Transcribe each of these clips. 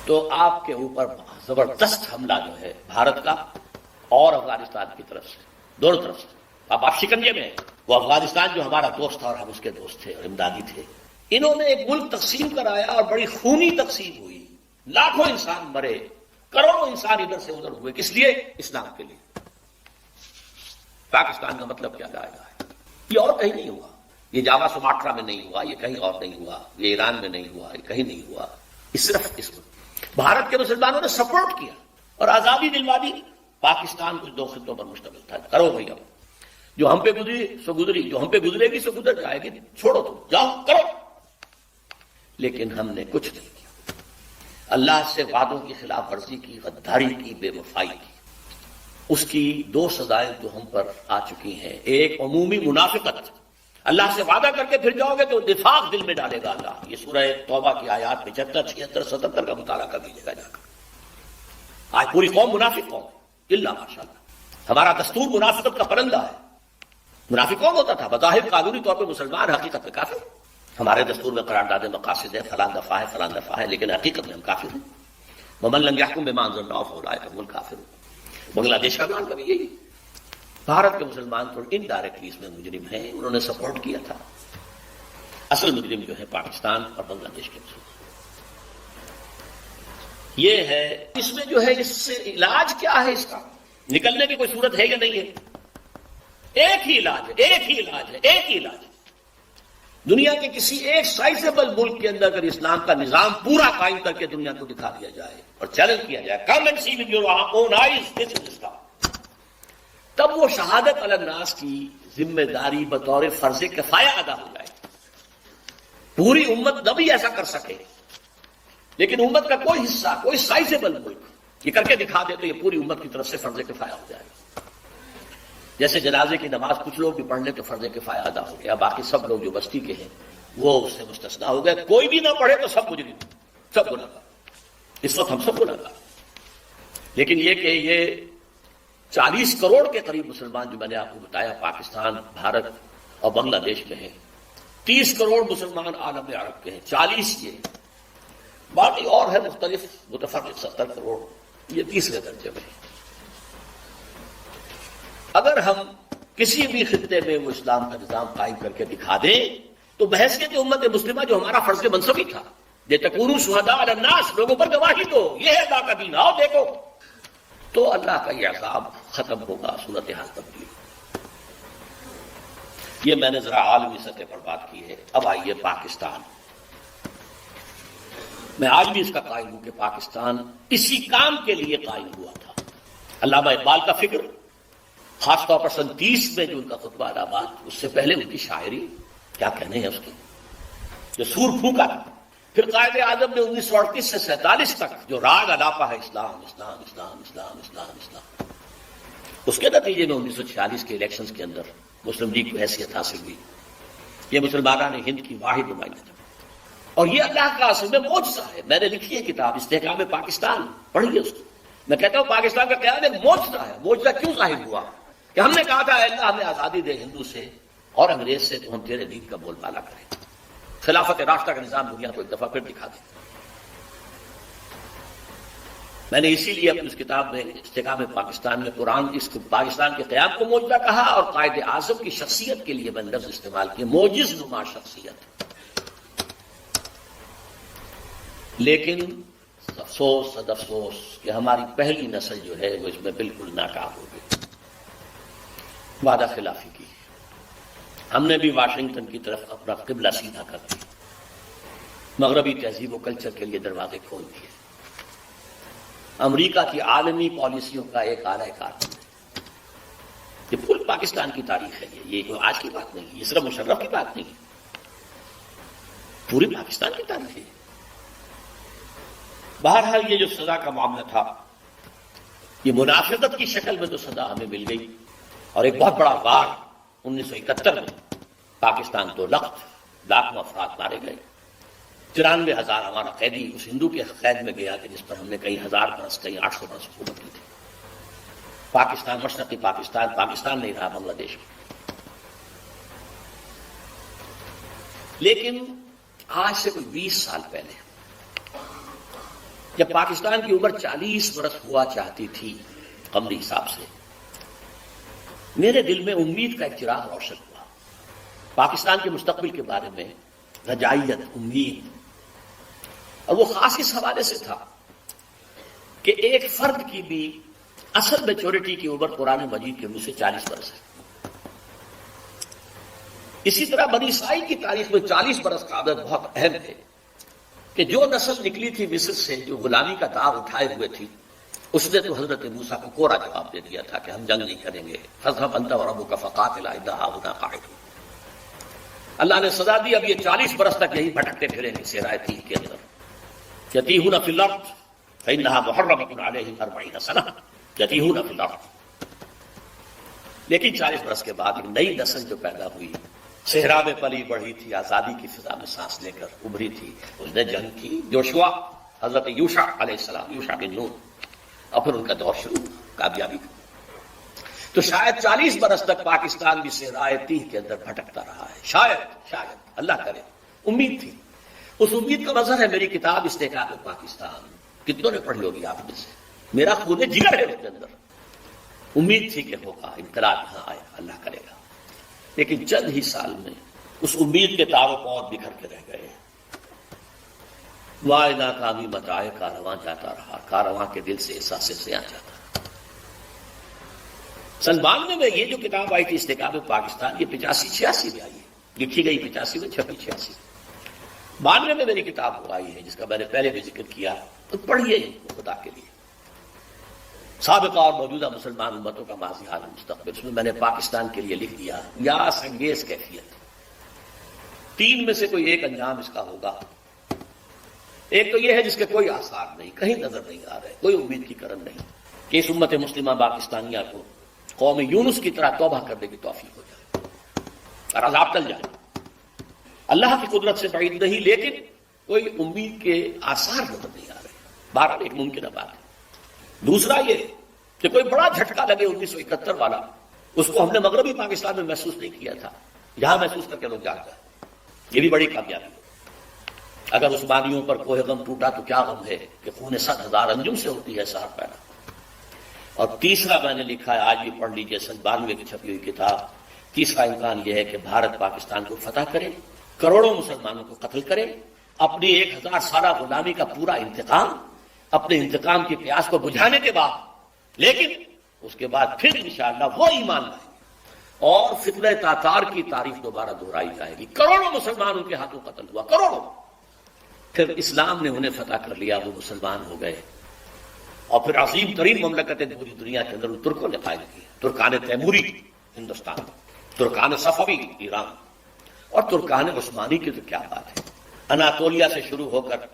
تو آپ کے اوپر زبردست حملہ جو ہے بھارت کا اور افغانستان کی طرف سے، دونوں طرف سے، اب آپ شکنجے میں ہیں۔ وہ افغانستان جو ہمارا دوست تھا اور ہم اس کے دوست تھے اور امدادی تھے، انہوں نے ایک ملک تقسیم کرایا اور بڑی خونی تقسیم ہوئی، لاکھوں انسان مرے، کروڑوں انسان ادھر سے ادھر ہوئے، کس لیے؟ اسلام کے لیے۔ پاکستان کا مطلب کیا جائے گا؟ یہ اور کہیں نہیں ہوا، یہ جاوا سماٹرا میں نہیں ہوا، یہ کہیں اور نہیں ہوا، یہ ایران میں نہیں ہوا، یہ کہیں نہیں ہوا، یہ صرف اس میں بھارت کے مسلمانوں نے سپورٹ کیا اور آزادی دلوا دی۔ پاکستان کچھ دو خطوں پر مشتمل تھا، کرو بھیا، جو ہم پہ گزری سو گزری، جو ہم پہ گزرے گی سو گزر جائے گی، چھوڑو تم، جاؤ کرو۔ لیکن ہم نے کچھ نہیں کیا، اللہ سے وعدوں کی خلاف ورزی کی، غداری کی، بے وفائی کی۔ اس کی دو سزائیں جو ہم پر آ چکی ہیں، ایک عمومی منافقت، اللہ سے وعدہ کر کے پھر جاؤ گے تو نفاق دل میں ڈالے گا اللہ۔ یہ سورہ توبہ کی آیات 75، 76، 77 کا مطالعہ کر لیجیے گا جا کر۔ آج پوری قوم منافق قوم ہے، اللہ ماشاءاللہ، ہمارا دستور منافقت کا پرندہ ہے۔ منافق کون ہوتا تھا؟ بظاہر قانونی طور پہ مسلمان، حقیقت میں کافر۔ ہمارے دستور میں قرارداد مقاصد ہے، فلاں دفعہ ہے، فلاں دفعہ ہے، لیکن حقیقت میں ہم کافر ہیں۔ ومن لم يحكم بما انزل الله فاولئك هم الكافرون۔ بنگلہ دیش کا کام کبھی یہی، بھارت کے مسلمان تو انڈائریکٹلی اس میں مجرم ہیں، انہوں نے سپورٹ کیا تھا۔ اصل مجرم جو ہے پاکستان اور بنگلہ دیش کے مسلمان۔ یہ ہے، اس میں جو ہے اس سے علاج کیا ہے، اس کا نکلنے کی کوئی صورت ہے یا نہیں ہے؟ ایک ہی علاج ہے، ایک ہی علاج ہے، ایک ہی علاج ہے۔ دنیا کے کسی ایک سائزیبل ملک کے اندر اگر اسلام کا نظام پورا قائم کر کے دنیا کو دکھا دیا جائے اور چیلنج کیا جائے، come and see with your own eyes this is Islam, تب وہ شہادت علی الناس کی ذمہ داری بطور فرض کفایہ ادا ہو جائے۔ پوری امت نہ بھی ایسا کر سکے، لیکن امت کا کوئی حصہ، کوئی سائزیبل ملک یہ کر کے دکھا دے تو یہ پوری امت کی طرف سے فرض کفایہ ہو جائے گا۔ جیسے جنازے کی نماز کچھ لوگ بھی پڑھ لیں تو فرض کفایہ ادا ہو گیا، باقی سب لوگ جو بستی کے ہیں وہ اس سے مستثنیٰ ہو گئے۔ کوئی بھی نہ پڑھے تو سب مجرم، سب گنہگار۔ اس وقت ہم سب گنہگار، لیکن یہ کہ یہ 40 کروڑ کے قریب مسلمان جو میں نے آپ کو بتایا پاکستان، بھارت اور بنگلہ دیش میں ہیں، 30 کروڑ مسلمان عالم عرب کے ہیں، 40 یہ، باقی اور ہے مختلف متفرق 70 کروڑ، یہ تیسرے درجے میں ہے۔ اگر ہم کسی بھی خطے میں وہ اسلام کا نظام قائم کر کے دکھا دیں تو بحیثیت امت مسلمہ جو ہمارا فرض منصبی تھا، لِتَكُونُوا شُهَدَاءَ عَلَى النَّاسِ، لوگوں پر گواہی دو، یہ ہے اللہ کا دین، آؤ دیکھو، تو اللہ کا یہ عذاب ختم ہوگا، صورتحال تبدیل۔ یہ میں نے ذرا عالمی سطح پر بات کی ہے۔ اب آئیے پاکستان، میں آج بھی اس کا قائل ہوں کہ پاکستان اسی کام کے لیے قائم ہوا تھا۔ علامہ اقبال کا فکر، خاص طور پر سن 30 میں جو ان کا خطبہ الہ آباد، اس سے پہلے ان کی شاعری، کیا کہنے ہیں اس کی، جو سور پھونکا تھا۔ پھر قائد اعظم نے 1938 سے 47 تک جو راگ الاپا ہے، اسلام اسلام اسلام اسلام اسلام اسلام، اس کے نتیجے میں 1946 کے الیکشنز کے اندر مسلم لیگ کو حیثیت حاصل ہوئی۔ یہ مسلمانان ہند کی واحد نمائندہ تھا، اور یہ اللہ کا اصل میں معجزہ ہے۔ میں نے لکھی ہے کتاب استحکام پاکستان، پڑھیے اس کو۔ میں کہتا ہوں پاکستان کا قیام ایک معجزہ ہے۔ معجزہ کیوں ظاہر ہوا کہ ہم نے کہا تھا اے اللہ ہمیں آزادی دے ہندو سے اور انگریز سے، تو ہم تیرے دین کا بول بالا کریں، خلافت راستہ کا نظام دنیا کو ایک دفعہ پھر دکھا دیں۔ میں نے اسی لیے اپنی اس کتاب میں استحکام پاکستان میں قرآن اس کو پاکستان کے قیام کو معجزہ کہا، اور قائد اعظم کی شخصیت کے لیے میں نے لفظ استعمال کیا، معجز نما شخصیت۔ لیکن افسوس صد افسوس کہ ہماری پہلی نسل جو ہے وہ اس میں بالکل ناکام ہو گئی، وعدہ خلافی کی۔ ہم نے بھی واشنگٹن کی طرف اپنا قبلہ سیدھا کر دیا، مغربی تہذیب و کلچر کے لیے دروازے کھول دیے۔ امریکہ کی عالمی پالیسیوں کا ایک اعلی کار ہے۔ یہ پوری پاکستان کی تاریخ ہے، یہ جو آج کی بات نہیں ہے، یہ صرف مشرف کی بات نہیں ہے، پوری پاکستان کی تاریخ ہے۔ بہرحال یہ جو سزا کا معاملہ تھا، یہ منافقت کی شکل میں تو سزا ہمیں مل گئی، اور ایک بہت بڑا وار 1971 میں پاکستان تو لاکھوں افراد مارے گئے، 94,000 ہمارا قیدی اس ہندو کے قید میں گیا کہ جس پر ہم نے کئی ہزار برس کئی 800 برس حکومت کی تھی۔ پاکستان مشرقی پاکستان نہیں رہا، بنگلہ دیش میں۔ لیکن آج سے کوئی 20 سال پہلے جب پاکستان کی عمر 40 برس ہوا چاہتی تھی قمری حساب سے، میرے دل میں امید کا ایک چراغ روشن ہوا، پاکستان کے مستقبل کے بارے میں رجائیت، امید، اور وہ خاص اس حوالے سے تھا کہ ایک فرد کی بھی اصل میچورٹی کی عمر قرآن مجید کے منہ سے 40 برس ہے۔ اسی طرح بنی اسرائیل کی تاریخ میں 40 برس کا عدد بہت اہم ہے کہ جو نسل نکلی تھی مصر سے، جو غلامی کا داغ اٹھائے ہوئے تھی، اس نے تو حضرت موسیٰ کو کوڑا جواب دے دیا تھا کہ ہم جنگ نہیں کریں گے، فاذهب انت وربك فقاتلا انا هاهنا قاعدون۔ اللہ نے سزا دی، اب یہ 40 برس تک یہی بھٹکتے پھریں گے صحرائے تیہ کے اندر، یتیہون فی الارض فانها محرمۃ علیہم 40 سنہ یتیہون فی الارض۔ لیکن 40 برس کے بعد ایک نئی نسل جو پیدا ہوئی، صحرا میں پلی بڑھی تھی، آزادی کی فضا میں سانس لے کر ابھری تھی، اس نے جنگ کی، یوشوا، حضرت یوشع علیہ السلام، یوشع بن نون، اور پھر ان کا دور شروع، کامیابی کا۔ تو شاید 40 برس تک پاکستان بھی صحرائے تیہ کے اندر بھٹکتا رہا ہے، شاید اللہ کرے، امید تھی۔ اس امید کا مظہر ہے میری کتاب استحقاق پاکستان، کتنوں نے پڑھی ہوگی آپ میں سے، میرا خون جگر ہے اس کے اندر، امید تھی کہ ہوگا انقلاب یہاں آئے، اللہ کرے گا۔ لیکن چند ہی سال میں اس امید کے تاروں کو اور بکھر کے رہ گئے، وائے ناکامی متائے کارواں جاتا رہا، کارواں کے دل سے احساس سیاہ جاتا۔ 92 میں یہ جو کتاب آئی تھی استحقاق پاکستان، یہ 85-86 میں آئی ہے، لکھی گئی 85 میں، چھپی 86۔ 92 میں میری کتاب آئی ہے جس کا میں نے پہلے بھی ذکر کیا، تو پڑھیے خدا کے لیے، سابقہ اور موجودہ مسلمان امتوں کا ماضی حال مستقبل۔ اس میں میں نے پاکستان کے لیے لکھ دیا یا سنگیز کیفیت، 3 میں سے کوئی ایک انجام اس کا ہوگا۔ ایک تو یہ ہے جس کے کوئی آثار نہیں، کہیں نظر نہیں آ رہے، کوئی امید کی کرن نہیں کہ اس امت مسلمہ پاکستانیہ کو قوم یونس کی طرح توبہ کرنے کی توفیق ہو جائے اور عذاب ٹل جائے۔ اللہ کی قدرت سے بعید نہیں، لیکن کوئی امید کے آثار نظر نہیں آ رہے، بہرحال ایک ممکنہ بات ہے۔ دوسرا یہ کہ کوئی بڑا جھٹکا لگے 1971 والا، اس کو ہم نے مغربی پاکستان میں محسوس نہیں کیا تھا، یہاں محسوس کر کے لوگ جان گئے، یہ بھی بڑی کامیابی ہے۔ اگر عثمانیوں پر کوہ غم ٹوٹا تو کیا غم ہے کہ خون 100,000 انجم سے ہوتی ہے سار پیدا۔ اور تیسرا میں نے لکھا ہے، آج بھی پڑھ لیجیے، 92 کی چھپی ہوئی کتاب، تیسرا امکان یہ ہے کہ بھارت پاکستان کو فتح کرے، کروڑوں مسلمانوں کو قتل کرے، اپنی 1000 سالہ غلامی کا پورا انتقام، اپنے انتقام کی پیاس کو بجھانے کے بعد، لیکن اس کے بعد پھر انشاءاللہ وہ ایمان لائے اور فتنہ تاتار کی تاریخ دوبارہ دہرائی جائے گی۔ کروڑوں مسلمان ان کے ہاتھوں قتل ہوا، کروڑوں، پھر اسلام نے انہیں فتح کر لیا، وہ مسلمان ہو گئے، اور پھر عظیم ترین مملکتیں پوری دنیا کے اندر ان ترکوں نے قائم کی، ترکان تیموری ہندوستان، ترکان صفوی ایران، اور ترکان عثمانی کی تو کیا بات ہے، اناطولیہ سے شروع ہو کر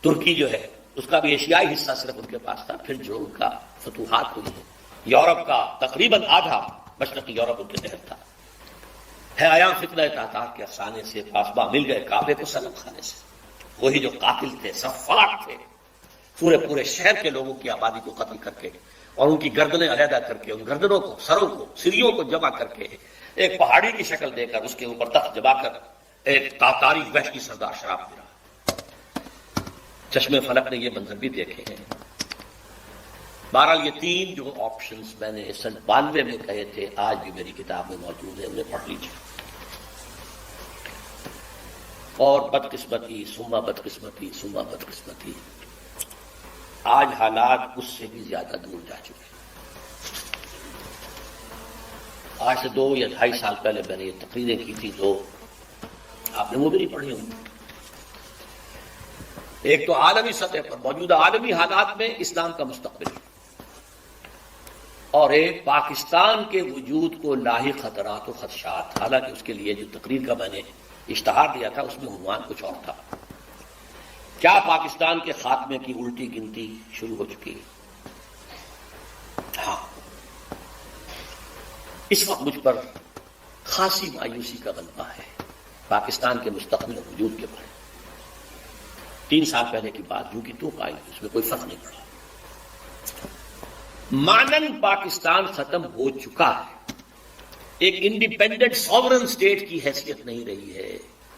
ترکی جو ہے اس کا بھی ایشیائی حصہ صرف ان کے پاس تھا، پھر جو ان کا فتوحات ہوئی ہے، یورپ کا تقریباً آدھا مشرقی یورپ ان کے تحت تھا، ہے عیاں فتنہ تاتار کے افسانے سے پاسباں مل گئے کعبے کو صنم خانے سے، وہی جو قاتل تھے، سفاک تھے، پورے شہر کے لوگوں کی آبادی کو قتل کر کے اور ان کی گردنیں علیحدہ کر کے، ان گردنوں کو، سروں کو، سریوں کو جمع کر کے ایک پہاڑی کی شکل دے کر اس کے اوپر تخت جما کر ایک تاتاری وحشی سردار شراب پی رہا۔ چشمے فلک نے یہ منظر بھی دیکھے ہیں۔ بہرحال یہ 3 جو آپشنز میں نے 92 میں کہے تھے، آج بھی میری کتاب میں موجود ہے، انہیں پڑھ لیجیے۔ اور بدقسمتی ثم بدقسمتی ثم بدقسمتی، آج حالات اس سے بھی زیادہ دور جا چکے ہیں۔ آج سے 2 یا 2.5 سال پہلے میں نے یہ تقریریں کی تھی، جو آپ نے وہ بھی نہیں پڑھی ہوں۔ ایک تو عالمی سطح پر موجودہ عالمی حالات میں اسلام کا مستقبل، اور ایک پاکستان کے وجود کو لاحق خطرات و خدشات۔ حالانکہ اس کے لیے جو تقریر کا میں نے اشتہار دیا تھا اس میں عنوان کچھ اور تھا۔ کیا پاکستان کے خاتمے کی الٹی گنتی شروع ہو چکی ہے؟ ہاں، اس وقت مجھ پر خاصی مایوسی کا غلبہ ہے پاکستان کے مستقبل وجود کے بارے میں۔ 3 سال پہلے کی بات جو کہ تو آئی، اس میں کوئی فرق نہیں پڑا۔ مانن پاکستان ختم ہو چکا ہے، ایک انڈیپینڈنٹ ساورن اسٹیٹ کی حیثیت نہیں رہی ہے۔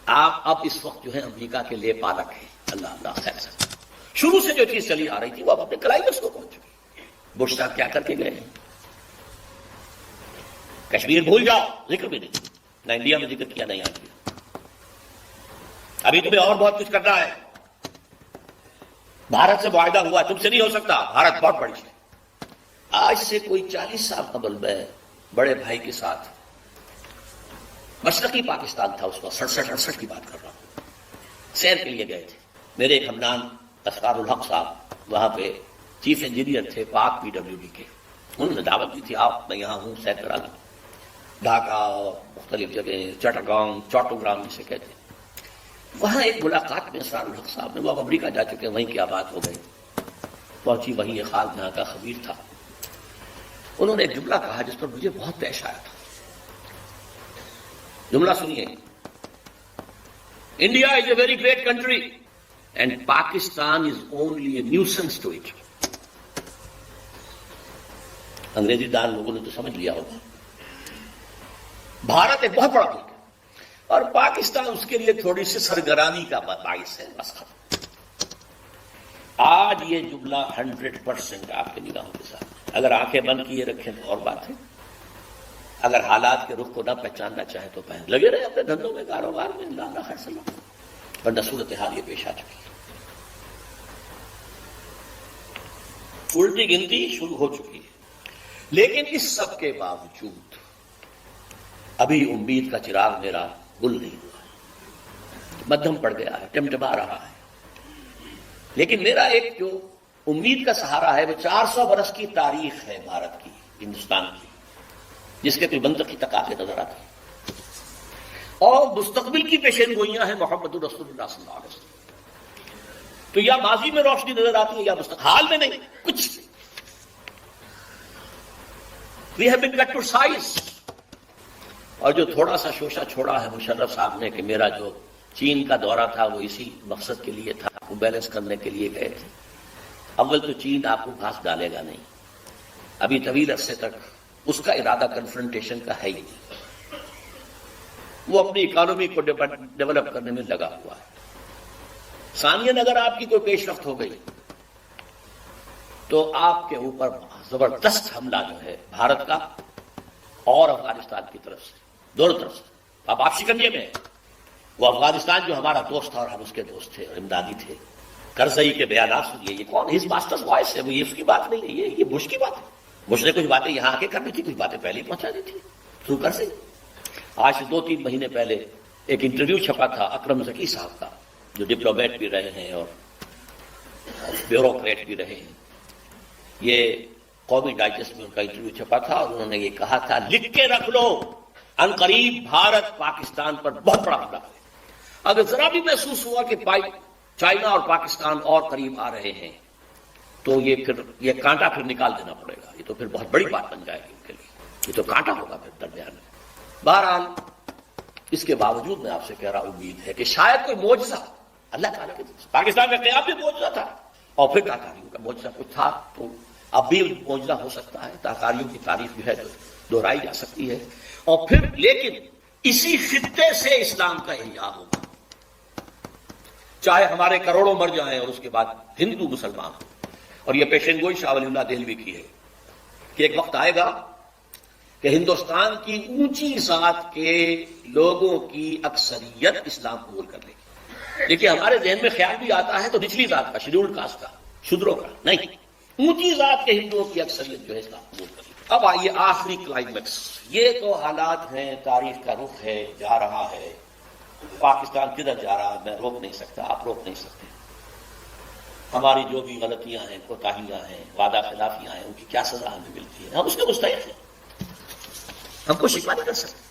آپ اب اس وقت جو ہے امریکہ کے لے پالک ہیں، اللہ اللہ خیر سے شروع سے جو چیز چلی آ رہی تھی وہ اب اپنے کلائمیکس کو پہنچ چکی. بش صاحب کیا کر کے گئے ہیں؟ کشمیر بھول جاؤ، ذکر بھی نہیں، نہ انڈیا میں ذکر کیا نہ یہاں کیا. ابھی تمہیں اور بہت کچھ کرنا ہے. بھارت سے معاہدہ ہوا، تم سے نہیں ہو سکتا، بھارت بہت بڑی ہے. آج سے کوئی 40 سال قبل میں بڑے بھائی کے ساتھ مشرقی پاکستان تھا، اس کو 67-68 کی بات کر رہا ہوں، سیر کے لیے گئے تھے. میرے ایک ہمنام اسرار الحق صاحب وہاں پہ چیف انجینئر تھے پاک PWD کے. انہوں نے دعوت دی تھی، آپ میں یہاں ہوں، سیر کرا دوں. ڈھاکہ اور مختلف جگہ، چٹاگانگ، چوٹوگرام جسے کہتے ہیں. وہاں ایک ملاقات میں اسرار الحق صاحب نے، وہ امریکہ جا چکے، وہیں کیا بات ہو گئی، پہنچی وہیں یہ خال جہاں کا خبیر تھا. انہوں نے ایک جملہ کہا جس پر مجھے بہت پیش آیا تھا. جملہ سنیے: India is a very great country and Pakistan is only a nuisance to it. انگریزی دان لوگوں نے تو سمجھ لیا ہوگا. بھارت ایک بہت بڑا ملک ہے اور پاکستان اس کے لیے تھوڑی سی سرگرانی کا باعث ہے، بس ختم. آج یہ جملہ 100% آپ کے نگاہوں کے ساتھ، اگر آنکھیں بند کیے رکھیں تو اور بات ہے، اگر حالات کے رخ کو نہ پہچاننا چاہیں تو پہن لگے رہے اپنے دھندوں میں، کاروبار میں، اللہ خیر سلام. ورنہ صورتحال یہ پیش آ چکی ہے. الٹی گنتی شروع ہو چکی ہے. لیکن اس سب کے باوجود ابھی امید کا چراغ میرا گل نہیں ہوا ہے، مدھم پڑ گیا ہے، ٹمٹما رہا ہے. لیکن میرا ایک جو امید کا سہارا ہے وہ 400 برس کی تاریخ ہے بھارت کی، ہندوستان کی، جس کے کوئی منطقی تقاضے نظر آتے ہیں، اور مستقبل کی پیشین گوئیاں ہیں محمد رسول اللہ صلی اللہ علیہ وسلم. تو یا ماضی میں روشنی نظر آتی ہے یا مستقبل، حال میں نہیں، کچھ نہیں. We have been cut to size. اور جو تھوڑا سا شوشہ چھوڑا ہے مشرف صاحب نے کہ میرا جو چین کا دورہ تھا وہ اسی مقصد کے لیے تھا، وہ بیلنس کرنے کے لیے گئے تھے. اول تو چین آپ کو گھاس ڈالے گا نہیں، ابھی طویل عرصے تک اس کا ارادہ کنفرنٹیشن کا ہے ہی نہیں. وہ اپنی اکانومی کو ڈیولپ کرنے میں لگا ہوا ہے. ثانیاً اگر آپ کی کوئی پیش رفت ہو گئی تو آپ کے اوپر زبردست حملہ جو ہے بھارت کا اور افغانستان کی طرف سے، دونوں طرف سے. اب آپ شکنجے میں ہیں. وہ افغانستان جو ہمارا دوست تھا اور ہم اس کے دوست تھے اور امدادی تھے. کرزئی کے بیانات سنیے، یہ کون ہز ماسٹرز وائس ہے، وہ یہ اس کی بات نہیں ہے، یہ بش کی بات ہے. بش نے کچھ باتیں یہاں آ کے کرنی تھی، کچھ باتیں پہلے ہی پہنچا دی تھی تھرو کرزئی. آج سے 2-3 مہینے پہلے ایک انٹرویو چھپا تھا اکرم ذکی صاحب کا، جو ڈپلومیٹ بھی رہے ہیں اور بیوروکریٹ بھی رہے ہیں. یہ قومی ڈائجسٹ میں ان کا انٹرویو چھپا تھا اور انہوں نے یہ کہا تھا، لکھ کے رکھ لو، عنقریب بھارت پاکستان پر بہت بڑا حملہ کرے. اگر ذرا بھی محسوس ہوا کہ چائنا اور پاکستان اور قریب آ رہے ہیں تو یہ کانٹا پھر نکال دینا پڑے گا. یہ تو پھر بہت بڑی بات بن جائے گی ان کے لیے، یہ تو کانٹا ہوگا پھر درمیان میں. بہرحال اس کے باوجود میں آپ سے کہہ رہا امید ہے کہ شاید کوئی معجزہ اللہ تعالیٰ کے دل سے، پاکستان میں قیام بھی معجزہ تھا اور پھر تاکاریوں کا معجزہ کچھ تھا تو اب بھی معجزہ ہو سکتا ہے. تاکاریوں کی تاریخ جو ہے دہرائی جا سکتی ہے. اور پھر لیکن اسی خطے سے اسلام کا احیاء ہوگا، چاہے ہمارے کروڑوں مر جائیں اور اس کے بعد ہندو مسلمان. اور یہ پیشن گوئی شاہ ولی اللہ دہلوی کی ہے کہ ایک وقت آئے گا کہ ہندوستان کی اونچی ذات کے لوگوں کی اکثریت اسلام قبول کر لے گی. دیکھیے ہمارے ذہن میں خیال بھی آتا ہے تو نچلی ذات کا، شیڈیولڈ کاسٹ کا، شودروں کا نہیں، اونچی ذات کے ہندوؤں کی اکثریت جو ہے اسلام قبول کر لے گی. اب آئیے آخری کلائمیکس. یہ تو حالات ہیں، تاریخ کا رخ ہے، جا رہا ہے. پاکستان کدھر جا رہا ہے میں روک نہیں سکتا، آپ روک نہیں سکتے. ہماری جو بھی غلطیاں ہیں، کوتاہیاں ہیں، وعدہ خلافیاں ہیں، ان کی کیا سزا ہمیں ملتی ہے، ہم اس کے مستحق ہیں، ہم کو شکوہ نہیں کر سکتے.